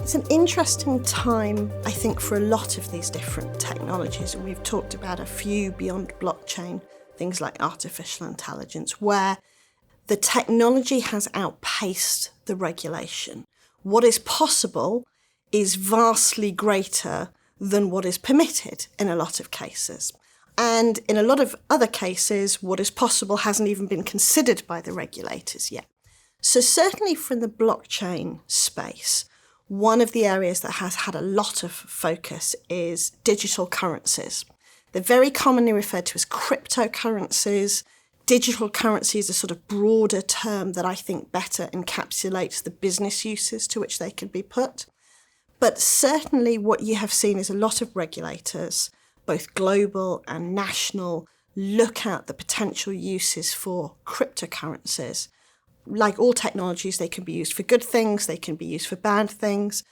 It's an interesting time, I think, for a lot of these different technologies, and we've talked about a few beyond blockchain, things like artificial intelligence, where the technology has outpaced the regulation. What is possible is vastly greater than what is permitted in a lot of cases. And in a lot of other cases, what is possible hasn't even been considered by the regulators yet. So certainly from the blockchain space, one of the areas that has had a lot of focus is digital currencies. They're very commonly referred to as cryptocurrencies. Digital currency is a sort of broader term that I think better encapsulates the business uses to which they can be put. But certainly what you have seen is a lot of regulators, both global and national, look at the potential uses for cryptocurrencies. Like all technologies, they can be used for good things, they can be used for bad things.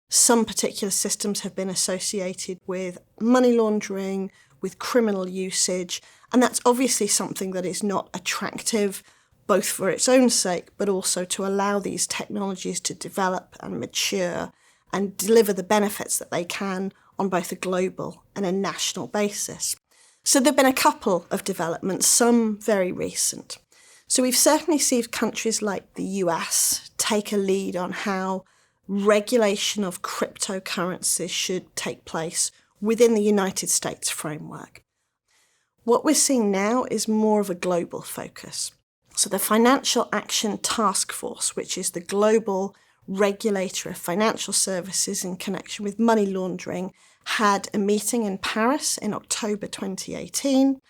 Some particular systems have been associated with money laundering, with criminal usage, and that's obviously something that is not attractive, both for its own sake, but also to allow these technologies to develop and mature and deliver the benefits that they can on both a global and a national basis. So there have been a couple of developments, some very recent. So we've certainly seen countries like the US take a lead on how regulation of cryptocurrencies should take place within the United States framework. What we're seeing now is more of a global focus. So the Financial Action Task Force, which is the global regulator of financial services in connection with money laundering, had a meeting in Paris in October 2018.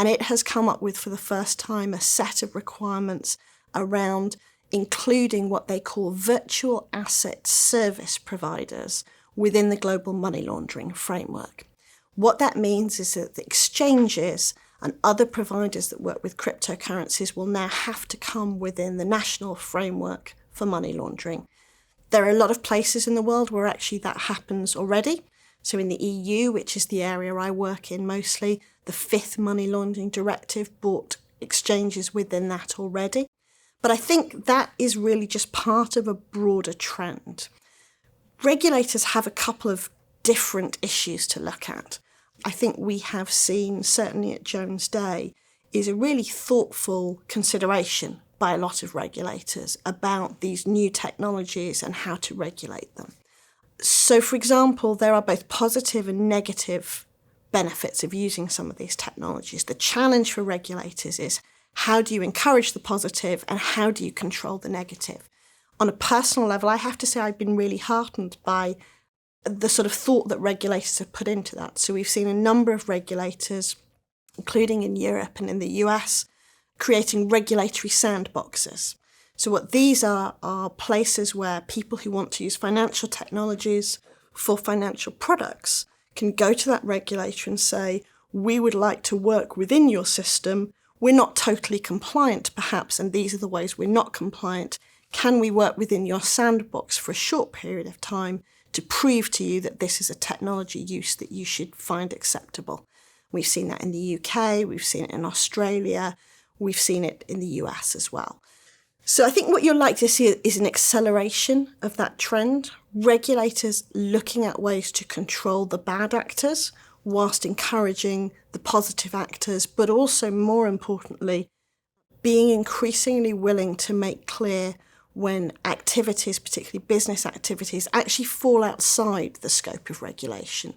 And it has come up with, for the first time, a set of requirements around including what they call virtual asset service providers within the global money laundering framework. What that means is that the exchanges and other providers that work with cryptocurrencies will now have to come within the national framework for money laundering. There are a lot of places in the world where actually that happens already. So in the EU, which is the area I work in mostly, the fifth money laundering directive brought exchanges within that already. But I think that is really just part of a broader trend. Regulators have a couple of different issues to look at. I think we have seen, certainly at Jones Day, is a really thoughtful consideration by a lot of regulators about these new technologies and how to regulate them. So, for example, there are both positive and negative benefits of using some of these technologies. The challenge for regulators is how do you encourage the positive and how do you control the negative? On a personal level, I have to say I've been really heartened by the sort of thought that regulators have put into that. So we've seen a number of regulators, including in Europe and in the US, creating regulatory sandboxes. So what these are places where people who want to use financial technologies for financial products can go to that regulator and say, we would like to work within your system. We're not totally compliant, perhaps, and these are the ways we're not compliant. Can we work within your sandbox for a short period of time to prove to you that this is a technology use that you should find acceptable? We've seen that in the UK, we've seen it in Australia, we've seen it in the US as well. So I think what you're likely to see is an acceleration of that trend, regulators looking at ways to control the bad actors whilst encouraging the positive actors, but also, more importantly, being increasingly willing to make clear when activities, particularly business activities, actually fall outside the scope of regulation.